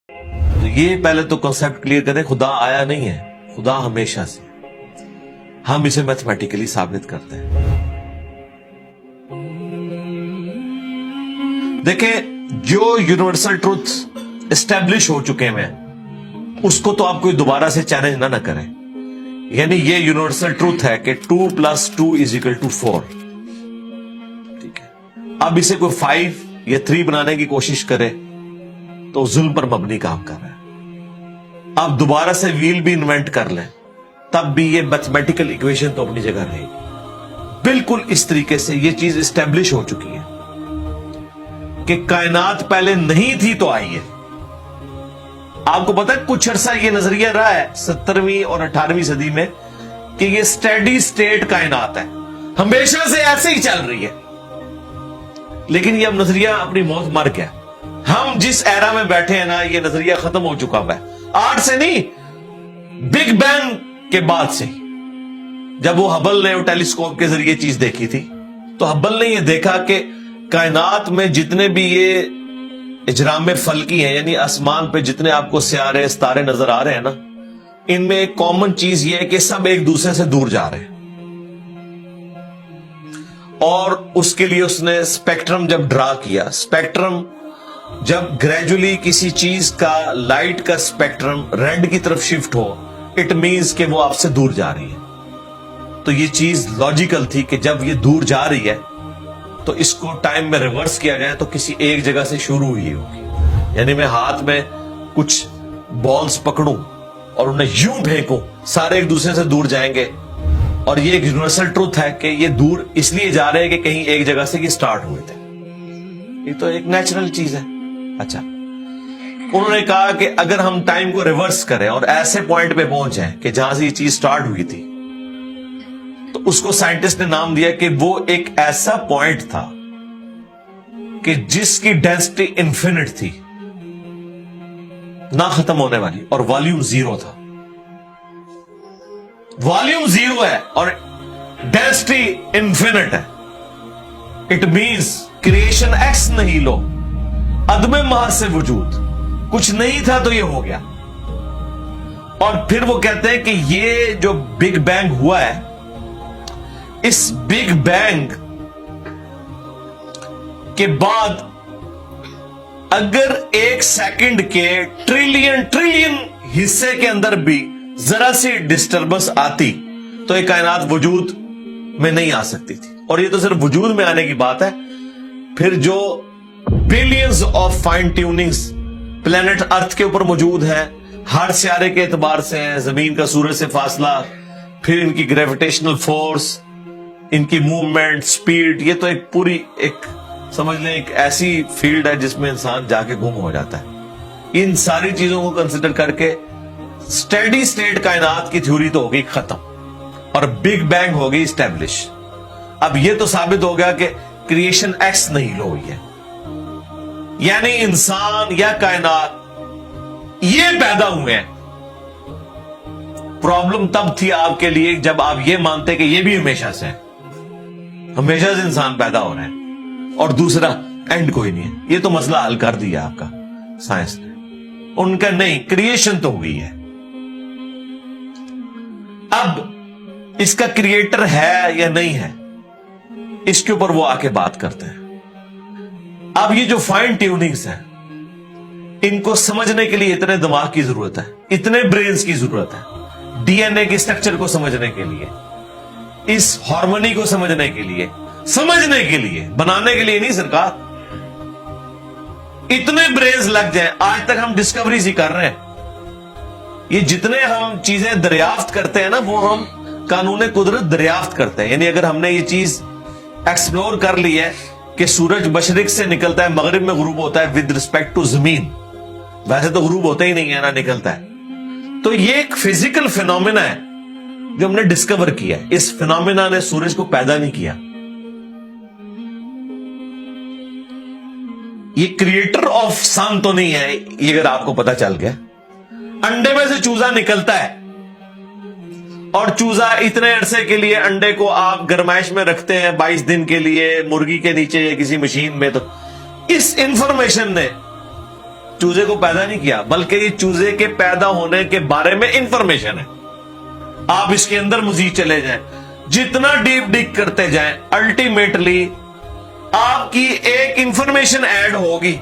تو یہ پہلے تو کنسپٹ کلیئر کریں، خدا آیا نہیں ہے، خدا ہمیشہ سے، ہم اسے میتھمیٹیکلی ثابت کرتے ہیں۔ دیکھیں، جو یونیورسل ٹروتھ اسٹیبلش ہو چکے ہیں اس کو تو آپ کوئی دوبارہ سے چیلنج نہ کریں۔ یعنی یہ یونیورسل ٹروتھ ہے کہ 2 + 2 = 4، ٹھیک ہے۔ اب اسے کوئی 5 یا 3 بنانے کی کوشش کرے تو ظلم پر مبنی کام کر رہا ہے۔ آپ دوبارہ سے ویل بھی انوینٹ کر لیں تب بھی یہ میتھمیٹیکل ایکویشن تو اپنی جگہ رہے گی۔ بالکل اس طریقے سے یہ چیز اسٹیبلش ہو چکی ہے کہ کائنات پہلے نہیں تھی تو آئی ہے۔ آپ کو پتا ہے کچھ عرصہ یہ نظریہ رہا ہے 17ویں اور 18ویں صدی میں کہ یہ اسٹیڈی اسٹیٹ کائنات ہے، ہمیشہ سے ایسے ہی چل رہی ہے، لیکن یہ اب نظریہ اپنی موت مر گیا۔ ہم جس ایرا میں بیٹھے ہیں نا، یہ نظریہ ختم ہو چکا ہے۔ آج سے نہیں، بگ بینگ کے بعد سے، جب وہ ہبل نے ٹیلیسکوپ کے ذریعے چیز دیکھی تھی تو ہبل نے یہ دیکھا کہ کائنات میں جتنے بھی یہ اجرام فلکی ہیں، یعنی آسمان پہ جتنے آپ کو سیارے ستارے نظر آ رہے ہیں نا، ان میں ایک کامن چیز یہ ہے کہ سب ایک دوسرے سے دور جا رہے ہیں۔ اور اس کے لیے اس نے اسپیکٹرم جب ڈرا کیا، اسپیکٹرم جب گریجولی کسی چیز کا لائٹ کا اسپیکٹرم ریڈ کی طرف شفٹ ہو، اٹ مینز کہ وہ آپ سے دور جا رہی ہے۔ تو یہ چیز لاجیکل تھی کہ جب یہ دور جا رہی ہے تو اس کو ٹائم میں ریورس کیا جائے تو کسی ایک جگہ سے شروع ہوئی ہوگی۔ یعنی میں ہاتھ میں کچھ بالز پکڑوں اور انہیں یوں پھینکوں، سارے ایک دوسرے سے دور جائیں گے، اور یہ ایک یونیورسل ٹروتھ ہے کہ یہ دور اس لیے جا رہے ہیں کہ کہیں ایک جگہ سے یہ سٹارٹ ہوئے تھے۔ یہ تو ایک نیچرل چیز ہے۔ اچھا، انہوں نے کہا کہ اگر ہم ٹائم کو ریورس کریں اور ایسے پوائنٹ پہ پہنچ جائیں کہ جہاں سے یہ چیز سٹارٹ ہوئی تھی، تو اس کو سائنٹسٹ نے نام دیا کہ وہ ایک ایسا پوائنٹ تھا کہ جس کی ڈینسٹی انفینٹ تھی، نہ ختم ہونے والی، اور والیوم 0 تھا۔ والیوم 0 ہے اور ڈینسٹی انفینٹ ہے۔ اٹ مینز کریشن ایکس نہیں لو، عدم محض سے وجود، کچھ نہیں تھا تو یہ ہو گیا۔ اور پھر وہ کہتے ہیں کہ یہ جو بگ بینگ ہوا ہے، اس بگ بینگ کے بعد اگر 1 سیکنڈ کے ٹریلین حصے کے اندر بھی ذرا سی ڈسٹربنس آتی تو یہ کائنات وجود میں نہیں آ سکتی تھی۔ اور یہ تو صرف وجود میں آنے کی بات ہے، پھر جو billions of fine tunings planet earth کے اوپر موجود ہیں، ہر سیارے کے اعتبار سے ہیں، زمین کا سورج سے فاصلہ، پھر ان کی گریویٹیشنل فورس، ان کی موومنٹ، سپیڈ، یہ تو ایک پوری ایک سمجھ لیں ایک ایسی فیلڈ ہے جس میں انسان جا کے گم ہو جاتا ہے۔ ان ساری چیزوں کو کنسیڈر کر کے اسٹیڈی اسٹیٹ کائنات کی تھیوری تو ہو گئی ختم اور بگ بینگ ہو گئی اسٹیبلش۔ اب یہ تو ثابت ہو گیا کہ کریشن ایکس نہیں لو ہوئی ہے، یعنی انسان یا کائنات یہ پیدا ہوئے ہیں۔ پرابلم تب تھی آپ کے لیے جب آپ یہ مانتے کہ یہ بھی ہمیشہ سے ہے، ہمیشہ سے انسان پیدا ہو رہے ہیں اور دوسرا اینڈ کوئی نہیں ہے۔ یہ تو مسئلہ حل کر دیا آپ کا سائنس نے، ان کا نہیں، کریشن تو ہوئی ہے۔ اب اس کا کریٹر ہے یا نہیں ہے، اس کے اوپر وہ آ کے بات کرتے ہیں۔ اب یہ جو فائن ٹیوننگز ہیں، ان کو سمجھنے کے لیے اتنے دماغ کی ضرورت ہے، اتنے برینز کی ضرورت ہے، ڈی این اے کے اسٹرکچر کو سمجھنے کے لیے، اس ہارمونی کو سمجھنے کے لیے، بنانے کے لیے نہیں سرکار، اتنے برینز لگ جائیں۔ آج تک ہم ڈسکوریز ہی کر رہے ہیں۔ یہ جتنے ہم چیزیں دریافت کرتے ہیں نا، وہ ہم قانون قدرت دریافت کرتے ہیں۔ یعنی اگر ہم نے یہ چیز ایکسپلور کر لی ہے کہ سورج مشرق سے نکلتا ہے، مغرب میں غروب ہوتا ہے ود ریسپیکٹ ٹو زمین، ویسے تو غروب ہوتا ہی نہیں ہے، نہ نکلتا ہے، تو یہ ایک فزیکل فینومینا ہے جو ہم نے ڈسکور کیا ہے۔ اس فینومینا نے سورج کو پیدا نہیں کیا، یہ کریٹر آف سن تو نہیں ہے۔ یہ اگر آپ کو پتا چل گیا، انڈے میں سے چوزا نکلتا ہے اور چوزا اتنے عرصے کے لیے انڈے کو آپ گرمائش میں رکھتے ہیں 22 دن کے لیے مرغی کے نیچے یا کسی مشین میں، تو اس انفارمیشن نے चूजे को पैदा नहीं किया, बल्कि ये चूजे के पैदा होने के बारे में इंफॉर्मेशन है। आप इसके अंदर मजीद चले जाएं, जितना डीप डिग करते जाएं, अल्टीमेटली आपकी एक इंफॉर्मेशन ऐड होगी।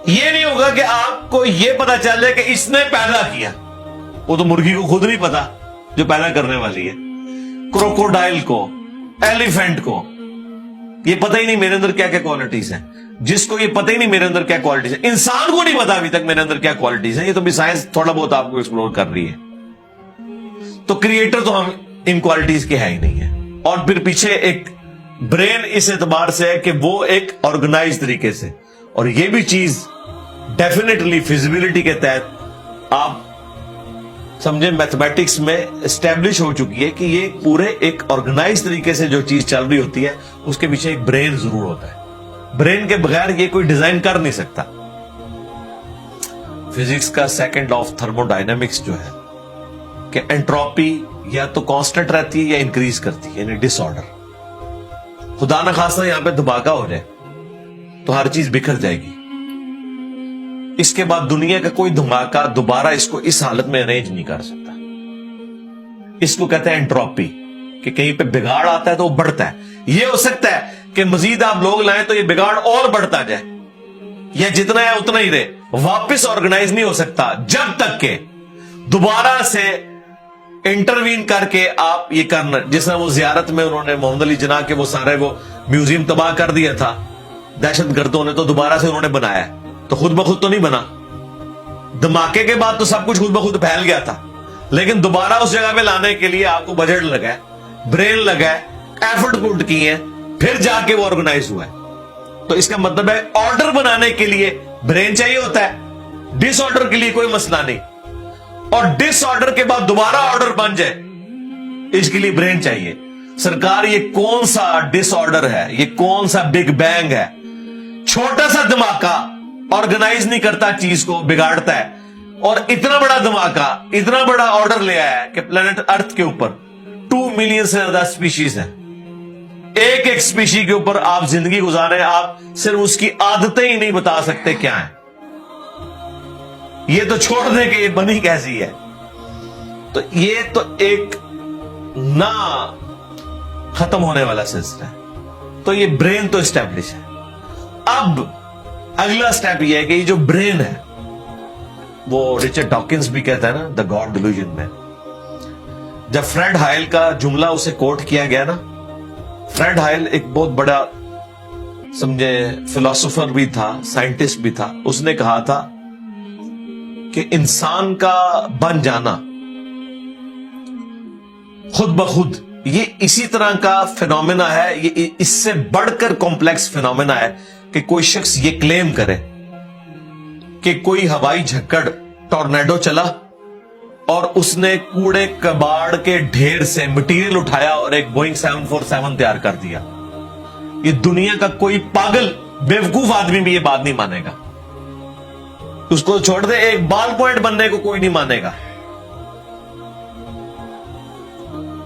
ये नहीं होगा कि आपको ये पता चल जाए कि इसने पैदा किया, वो तो मुर्गी को खुद नहीं पता जो पैदा करने वाली है। क्रोकोडाइल को, एलिफेंट को ये पता ही नहीं मेरे अंदर क्या क्या क्वालिटीज हैं। जिसको ये पता ही नहीं मेरे अंदर क्या क्वालिटीज है, इंसान को नहीं पता अभी तक मेरे अंदर क्या क्वालिटीज है, ये तो भी साइंस थोड़ा बहुत आपको एक्सप्लोर कर रही है। तो क्रिएटर तो हम इन क्वालिटीज के है ही नहीं है। और फिर पीछे एक ब्रेन इस एतबार से है कि वो एक ऑर्गेनाइज तरीके से, और ये भी चीज डेफिनेटली फिजिबिलिटी के तहत आप समझे मैथमेटिक्स में एस्टेब्लिश हो चुकी है कि ये पूरे एक ऑर्गेनाइज तरीके से जो चीज चल रही होती है उसके पीछे एक ब्रेन जरूर होता है। ब्रेन के बगैर ये कोई डिजाइन कर नहीं सकता। फिजिक्स का सेकंड लॉ ऑफ थर्मोडायनेमिक्स जो है कि एंट्रोपी या तो कांस्टेंट रहती है या इंक्रीज करती है, यानी डिसऑर्डर। खुदा ना खास्ता यहां पे धमाका हो जाए तो हर चीज बिखर जाएगी। इसके बाद दुनिया का कोई धमाका दोबारा इसको इस हालत में अरेंज नहीं कर सकता। इसको कहते हैं एंट्रोपी, कि कहीं पे बिगाड़ आता है तो वो बढ़ता है। ये हो सकता है कि मजीद आप लोग लाएं तो ये बिगाड़ और बढ़ता जाए, या जितना है उतना ही रहे, वापस ऑर्गेनाइज नहीं हो सकता जब तक के दोबारा से इंटरवीन करके आप ये करना। जिसने वो जियारत में उन्होंने मोहम्मद अली जिन्ना के वो सारे वो म्यूजियम तबाह कर दिया था दहशतगर्दों ने, तो दोबारा से उन्होंने बनाया, तो खुद ब खुद तो नहीं बना। धमाके के बाद तो सब कुछ खुद ब खुद फैल गया था, लेकिन दोबारा उस जगह पे लाने के लिए आपको बजट लगा है, ब्रेन लगा है, एफर्ट पुट किए हैं, फिर जाके वो ऑर्गेनाइज हुआ है। तो इसका मतलब है ऑर्डर बनाने के लिए ब्रेन चाहिए होता है, डिसऑर्डर के लिए कोई मसला नहीं। और डिसऑर्डर के बाद दोबारा ऑर्डर बन जाए इसके लिए ब्रेन चाहिए। सरकार ये कौन सा डिसऑर्डर है, ये कौन सा बिग बैंग है? छोटा सा धमाका ऑर्गेनाइज नहीं करता, चीज को बिगाड़ता है। और इतना बड़ा धमाका, इतना बड़ा ऑर्डर ले आया है कि प्लेनेट अर्थ के ऊपर 2 मिलियन से ज्यादा स्पीशीज है। एक एक स्पीशी के ऊपर आप जिंदगी गुजारे, आप सिर्फ उसकी आदतें ही नहीं बता सकते क्या है। ये तो छोड़ दे कि ये बनी कैसी है। तो ये तो एक ना खत्म होने वाला सिलसिला है। तो ये ब्रेन तो एस्टैब्लिश है। अब अगला स्टेप ये है कि ये जो ब्रेन है, वो रिचर्ड डॉकिंस भी कहता है ना द गॉड डिल्यूजन में, जब फ्रेड हाइल का जुमला उसे कोट किया गया ना, फ्रेड हाइल एक बहुत बड़ा समझे फिलोसोफर भी था, साइंटिस्ट भी था। उसने कहा था कि इंसान का बन जाना खुद ब खुद ये इसी तरह का फिनोमेना है, ये इससे बढ़कर कॉम्प्लेक्स फिनोमेना है कि कोई शख्स ये क्लेम करे कि कोई हवाई झक्कड़ टॉर्नेडो चला और उसने कूड़े कबाड़ के ढेर से मटेरियल उठाया और एक बोइंग 747 तैयार कर दिया। ये दुनिया का कोई पागल बेवकूफ आदमी भी ये बात नहीं मानेगा। उसको छोड़ दे, एक बाल पॉइंट बनने को कोई नहीं मानेगा।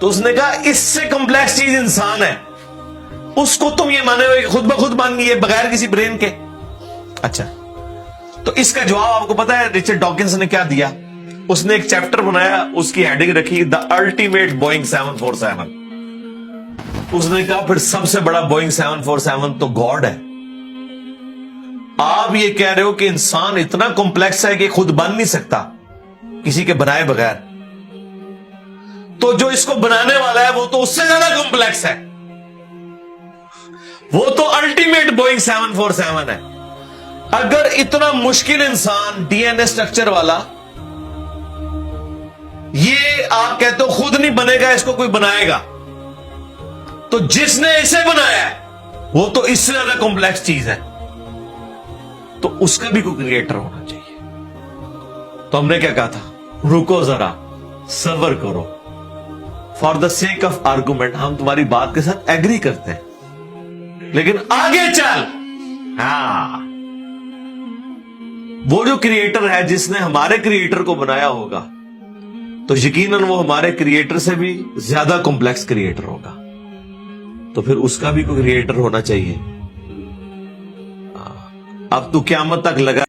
तो उसने कहा इससे कॉम्प्लेक्स चीज इंसान है, उसको तुम ये माने हो खुद ब खुद बन गई है बगैर किसी ब्रेन के। अच्छा, तो इसका जवाब आपको पता है रिचर्ड डॉकिंस ने क्या दिया? उसने एक चैप्टर बनाया, उसकी हेडिंग रखी द अल्टीमेट बोइंग 747। उसने कहा फिर सबसे बड़ा बोइंग 747 तो गॉड है। आप ये कह रहे हो कि इंसान इतना कॉम्प्लेक्स है कि खुद बन नहीं सकता किसी के बनाए बगैर, तो जो इसको बनाने वाला है वो तो उससे ज्यादा कॉम्प्लेक्स है, वो तो अल्टीमेट बोइंग 747 है। अगर इतना मुश्किल इंसान डीएनए स्ट्रक्चर वाला, ये आप कहते हो खुद नहीं बनेगा, इसको कोई बनाएगा, तो जिसने इसे बनाया है वो तो इससे ज्यादा कॉम्प्लेक्स चीज है, तो उसका भी कोई क्रिएटर होना चाहिए। तो हमने क्या कहा था, रुको जरा, सब्र करो, for the sake of argument हम तुम्हारी बात के साथ एग्री करते हैं, लेकिन आगे चल। हाँ, वो जो क्रिएटर है जिसने हमारे क्रिएटर को बनाया होगा, तो यकीनन वो हमारे क्रिएटर से भी ज्यादा कॉम्प्लेक्स क्रिएटर होगा, तो फिर उसका भी कोई क्रिएटर होना चाहिए। اب تو قیامت تک لگا